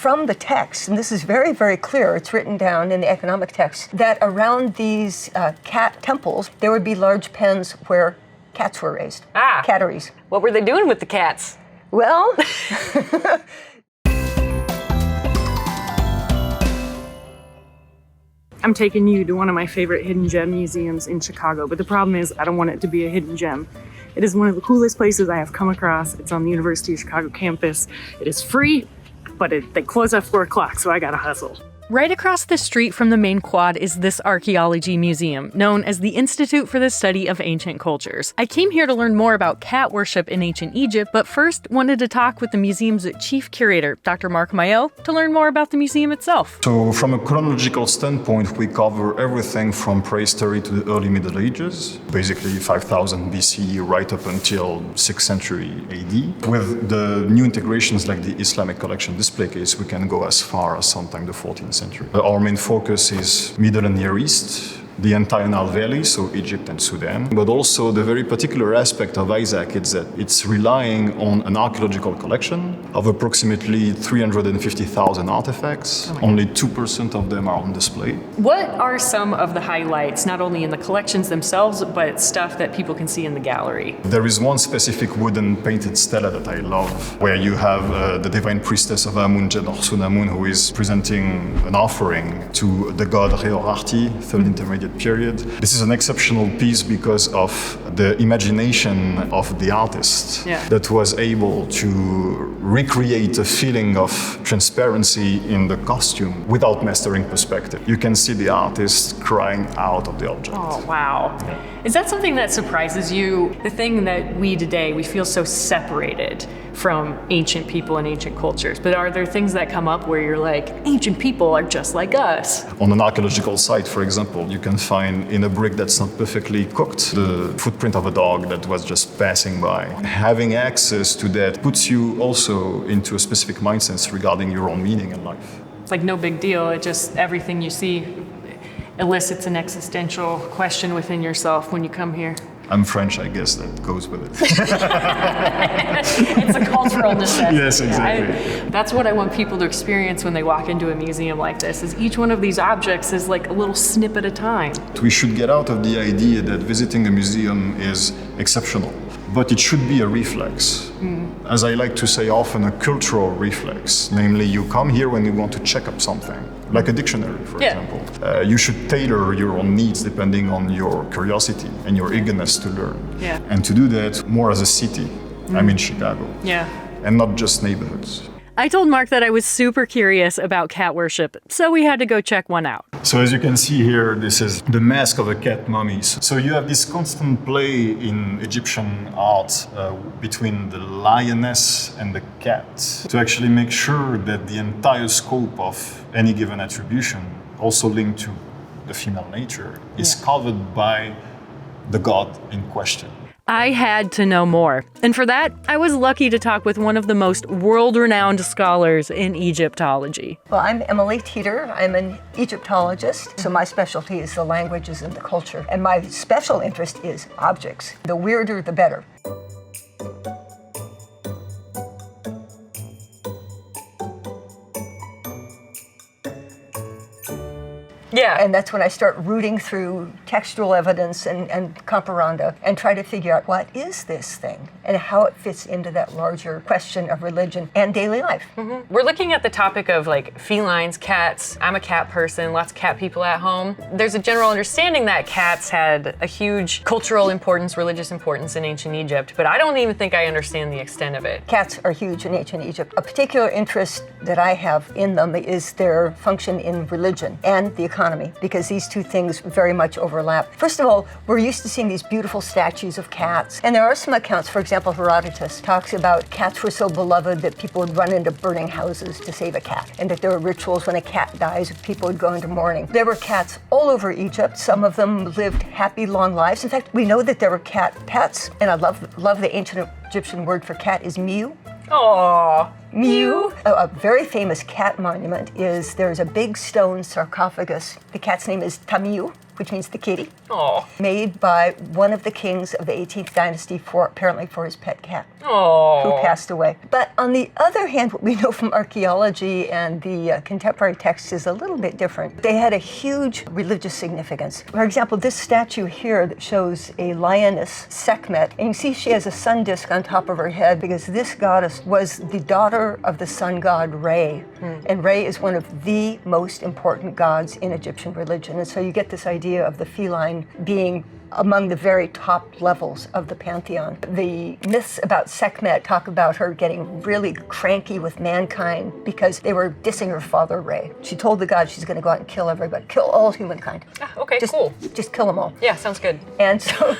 from the text, and this is very, very clear, it's written down in the economic text, that around these cat temples, there would be large pens where cats were raised. Catteries. What were they doing with the cats? Well, I'm taking you to one of my favorite hidden gem museums in Chicago, but the problem is I don't want it to be a hidden gem. It is one of the coolest places I have come across. It's on the University of Chicago campus. It is free, but they close at 4 o'clock, so I gotta hustle. Right across the street from the main quad is this archaeology museum, known as the Institute for the Study of Ancient Cultures. I came here to learn more about cat worship in ancient Egypt, but first wanted to talk with the museum's chief curator, Dr. Marc Maillot, to learn more about the museum itself. So from a chronological standpoint, we cover everything from prehistory to the early Middle Ages, basically 5000 BCE right up until 6th century AD. With the new integrations like the Islamic collection display case, we can go as far as sometime the 14th century. Our main focus is Middle and Near East, the entire Nile Valley, so Egypt and Sudan, but also the very particular aspect of Isaac is that it's relying on an archaeological collection of approximately 350,000 artifacts. Only 2% of them are on display. What are some of the highlights, not only in the collections themselves, but stuff that people can see in the gallery? There is one specific wooden painted stela that I love, where you have the divine priestess of Amun, or Sunamun, who is presenting an offering to the god Sheheryar, third intermediate period. This is an exceptional piece because of the imagination of the artist that was able to recreate a feeling of transparency in the costume without mastering perspective. You can see the artist crying out of the object. Oh, wow. Is that something that surprises you? The thing that we today, we feel so separated from ancient people and ancient cultures, but are there things that come up where you're like, ancient people are just like us? On an archaeological site, for example, you can find in a brick that's not perfectly cooked the footprint of a dog that was just passing by. Having access to that puts you also into a specific mindset regarding your own meaning in life. It's like no big deal, it just, everything you see elicits an existential question within yourself when you come here. I'm French, I guess that goes with it. It's a cultural necessity. Yes, exactly. That's what I want people to experience when they walk into a museum like this, is each one of these objects is like a little snip at a time. We should get out of the idea that visiting a museum is exceptional, but it should be a reflex. As I like to say often, a cultural reflex. Namely, you come here when you want to check up something, like a dictionary, for example. You should tailor your own needs depending on your curiosity and your eagerness to learn. And to do that more as a city. I'm in Chicago. And not just neighborhoods. I told Marc that I was super curious about cat worship, so we had to go check one out. So as you can see here, this is the mask of a cat mummies. So you have this constant play in Egyptian art between the lioness and the cat to actually make sure that the entire scope of any given attribution, also linked to the female nature, is covered by the god in question. I had to know more, and for that, I was lucky to talk with one of the most world-renowned scholars in Egyptology. Well, I'm Emily Teeter. I'm an Egyptologist, so my specialty is the languages and the culture, and my special interest is objects. The weirder, the better. And that's when I start rooting through textual evidence and comparanda and try to figure out what is this thing and how it fits into that larger question of religion and daily life. We're looking at the topic of like felines, cats. I'm a cat person, lots of cat people at home. There's a general understanding that cats had a huge cultural importance, religious importance in ancient Egypt, but I don't even think I understand the extent of it. Cats are huge in ancient Egypt. A particular interest that I have in them is their function in religion and the economy, because these two things very much overlap. First of all, we're used to seeing these beautiful statues of cats, and there are some accounts, for example, Herodotus talks about cats were so beloved that people would run into burning houses to save a cat, and that there were rituals when a cat dies, people would go into mourning. There were cats all over Egypt. Some of them lived happy, long lives. In fact, we know that there were cat pets, and I love the ancient Egyptian word for cat is miu. Aww. Miu. A very famous cat monument is there's a big stone sarcophagus. The cat's name is Tamiu. which means the kitty, Oh. made by one of the kings of the 18th dynasty apparently for his pet cat, Oh. who passed away. But on the other hand, what we know from archaeology and the contemporary texts is a little bit different. They had a huge religious significance. For example, this statue here that shows a lioness, Sekhmet, and you see she has a sun disk on top of her head because this goddess was the daughter of the sun god Re. And Re is one of the most important gods in Egyptian religion. And so you get this idea of the feline being among the very top levels of the pantheon. The myths about Sekhmet talk about her getting really cranky with mankind because they were dissing her father, Re. She told the god she's going to go out and kill everybody, kill all humankind. Ah, okay, Just- cool. Just kill them all. Yeah, sounds good. And so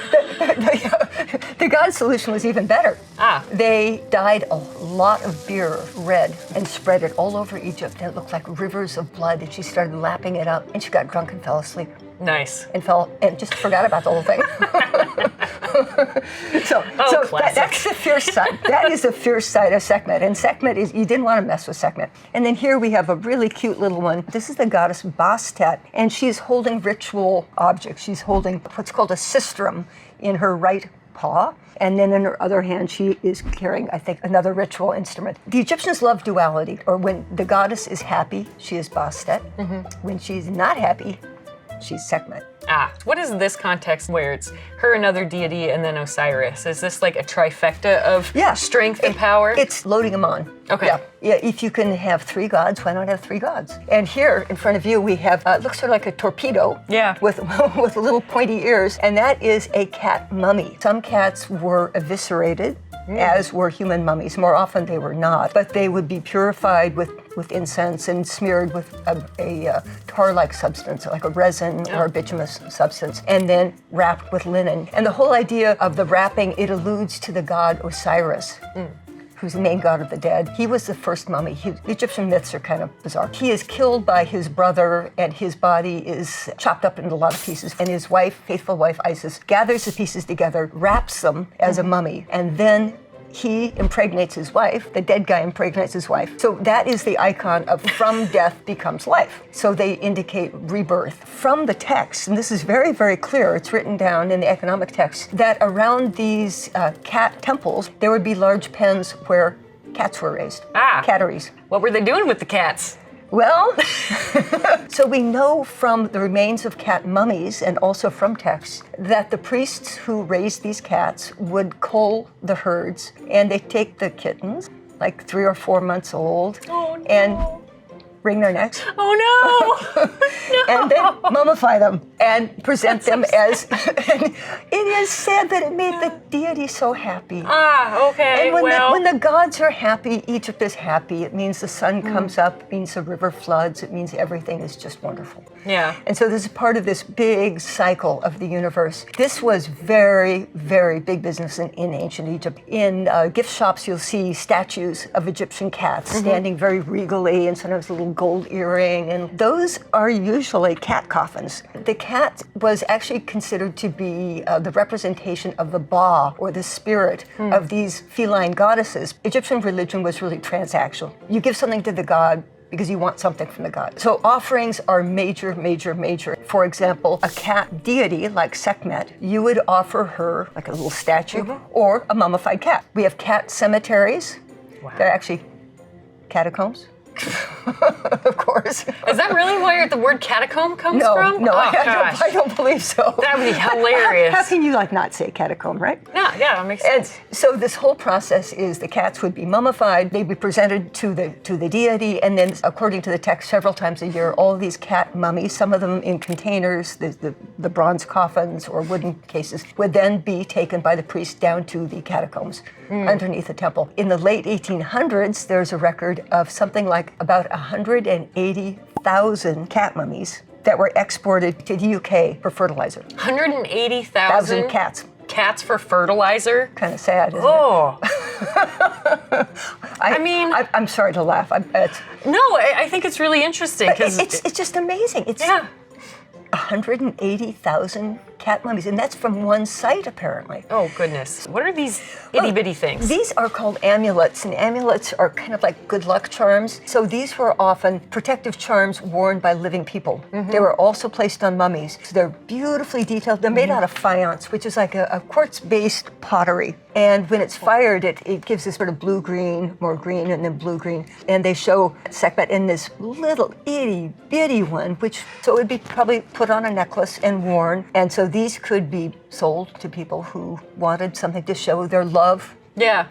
the god's solution was even better. Ah. They dyed a lot of beer red and spread it all over Egypt, and it looked like rivers of blood, and she started lapping it up, and she got drunk and fell asleep. Nice. And just forgot about the whole thing. That's the fierce side. That is the fierce side of Sekhmet. And Sekhmet is, you didn't want to mess with Sekhmet. And then here we have a really cute little one. This is the goddess Bastet, and she's holding ritual objects. She's holding what's called a sistrum in her right paw. And then in her other hand, she is carrying, I think, another ritual instrument. The Egyptians love duality, or when the goddess is happy, she is Bastet. When she's not happy, she's Sekhmet. Ah, what is this context where it's her, another deity, and then Osiris? Is this like a trifecta of strength and power? It's loading them on. Okay. Yeah, if you can have three gods, why not have three gods? And here in front of you, we have, it looks sort of like a torpedo. Yeah. With little pointy ears, and that is a cat mummy. Some cats were eviscerated, as were human mummies. More often they were not, but they would be purified with incense and smeared with a tar-like substance, like a resin or a bituminous substance, and then wrapped with linen. And the whole idea of the wrapping, it alludes to the god Osiris, who's the main god of the dead. He was the first mummy. The Egyptian myths are kind of bizarre. He is killed by his brother, and his body is chopped up into a lot of pieces. And his wife, faithful wife Isis, gathers the pieces together, wraps them as a mummy, and then he impregnates his wife, the dead guy impregnates his wife. So that is the icon of from death becomes life. So they indicate rebirth. From the text, and this is very, very clear, it's written down in the economic text, that around these cat temples, there would be large pens where cats were raised. Catteries. What were they doing with the cats? Well, so we know from the remains of cat mummies and also from texts that the priests who raised these cats would cull the herds, and they take the kittens, like 3 or 4 months old, and wring their necks. Oh no! And then mummify them and present them as. And it is said that it made the deity so happy. Ah, okay. And when the gods are happy, Egypt is happy. It means the sun comes up, it means the river floods, it means everything is just wonderful. Yeah. And so this is part of this big cycle of the universe. This was very, very big business in ancient Egypt. In gift shops, you'll see statues of Egyptian cats standing very regally, and sometimes a little gold earring, and those are usually cat coffins. The cat was actually considered to be the representation of the Ba, or the spirit of these feline goddesses. Egyptian religion was really transactional. You give something to the god because you want something from the god. So offerings are major, major, major. For example, a cat deity like Sekhmet, you would offer her like a little statue or a mummified cat. We have cat cemeteries. Wow. They're actually catacombs. Of course. Is that really where the word catacomb comes from? No, Oh, I don't believe so. That would be hilarious. How can you not say catacomb, right? Yeah, that makes sense. And so this whole process is the cats would be mummified, they'd be presented to the deity, and then according to the text, several times a year, all of these cat mummies, some of them in containers, the bronze coffins or wooden cases, would then be taken by the priest down to the catacombs underneath the temple. In the late 1800s, there's a record of something like about 180,000 cat mummies that were exported to the UK for fertilizer. 180,000 cats. Cats for fertilizer? Kind of sad, isn't Oh. it? I'm sorry to laugh. No, I think it's really interesting because it's just amazing. 180,000 cat mummies, and that's from one site, apparently. Oh, goodness. What are these itty-bitty things? These are called amulets, and amulets are kind of like good luck charms. So these were often protective charms worn by living people. They were also placed on mummies. So they're beautifully detailed. They're made out of faience, which is like a quartz-based pottery. And when it's fired, it gives this sort of blue-green, more green, and then blue-green. And they show Sekhmet in this little itty-bitty one, so it would be probably put on a necklace and worn. And so these could be sold to people who wanted something to show their love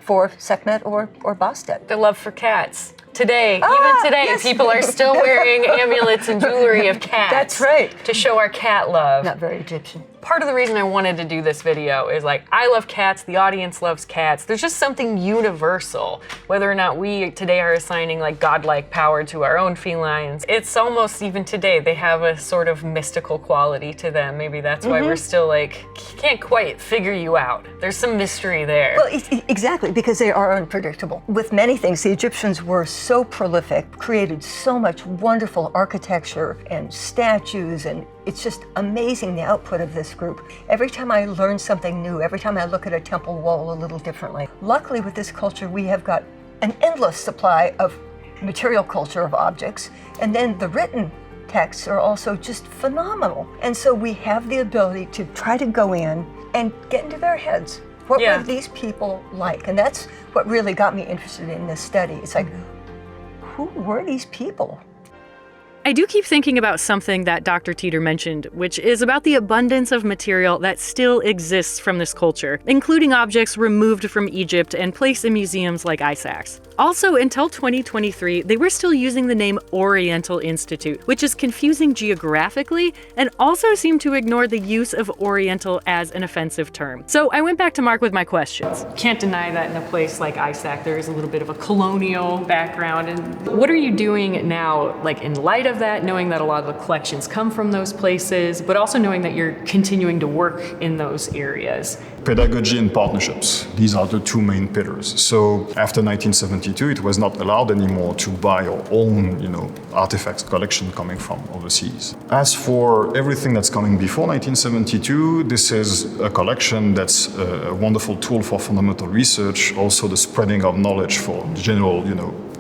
for Sekhmet or Bastet. The love for cats. Today, yes. people are still wearing amulets and jewelry of cats. That's right. To show our cat love. Not very Egyptian. Part of the reason I wanted to do this video is like, I love cats, the audience loves cats. There's just something universal, whether or not we today are assigning like godlike power to our own felines. It's almost even today, they have a sort of mystical quality to them. Maybe that's why we're still like, can't quite figure you out. There's some mystery there. Well, exactly, because they are unpredictable. With many things, the Egyptians were so prolific, created so much wonderful architecture and statues, and it's just amazing the output of this group. Every time I learn something new, every time I look at a temple wall a little differently. Luckily with this culture, we have got an endless supply of material culture of objects, and then the written texts are also just phenomenal. And so we have the ability to try to go in and get into their heads. What were these people like? And that's what really got me interested in this study. It's like, who were these people? I do keep thinking about something that Dr. Teeter mentioned, which is about the abundance of material that still exists from this culture, including objects removed from Egypt and placed in museums like ISAC's. Also, until 2023, they were still using the name Oriental Institute, which is confusing geographically and also seemed to ignore the use of Oriental as an offensive term. So I went back to Marc with my questions. Can't deny that in a place like ISAC, there is a little bit of a colonial background. And what are you doing now, like in light of that, knowing that a lot of the collections come from those places, but also knowing that you're continuing to work in those areas? Pedagogy and partnerships. These are the two main pillars. So after 1972, it was not allowed anymore to buy our own, artifacts collection coming from overseas. As for everything that's coming before 1972, this is a collection that's a wonderful tool for fundamental research, also the spreading of knowledge for general,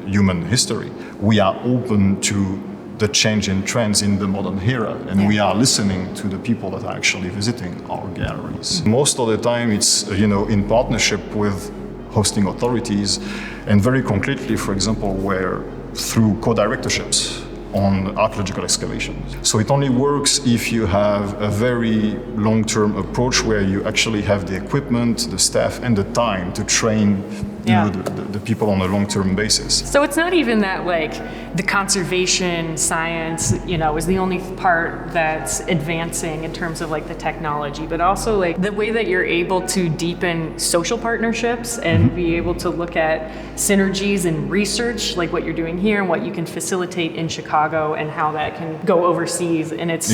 human history. We are open to the change in trends in the modern era, and we are listening to the people that are actually visiting our galleries. Most of the time it's, in partnership with hosting authorities, and very concretely, for example, where through co-directorships on archaeological excavations. So it only works if you have a very long-term approach where you actually have the equipment, the staff, and the time to train the people on a long-term basis. So it's not even that like the conservation science, is the only part that's advancing in terms of like the technology, but also like the way that you're able to deepen social partnerships and be able to look at synergies in research, like what you're doing here and what you can facilitate in Chicago and how that can go overseas. And it's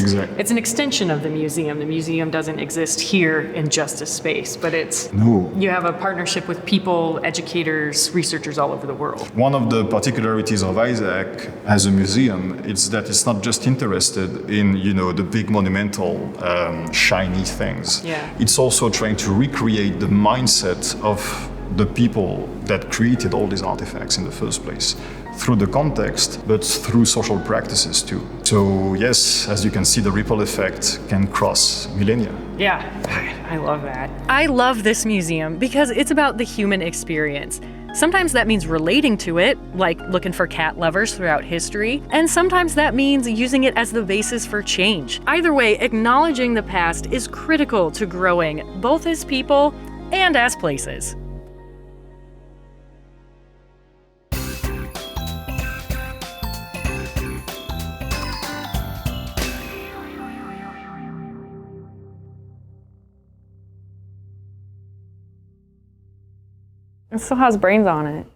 an extension of the museum. The museum doesn't exist here in just a space, but you have a partnership with people, educators, researchers all over the world. One of the particularities of ISAC as a museum is that it's not just interested in, the big monumental, shiny things. It's also trying to recreate the mindset of the people that created all these artifacts in the first place, through the context, but through social practices too. So yes, as you can see, the ripple effect can cross millennia. Yeah, I love that. I love this museum because it's about the human experience. Sometimes that means relating to it, like looking for cat lovers throughout history, and sometimes that means using it as the basis for change. Either way, acknowledging the past is critical to growing, both as people and as places. It still has brains on it.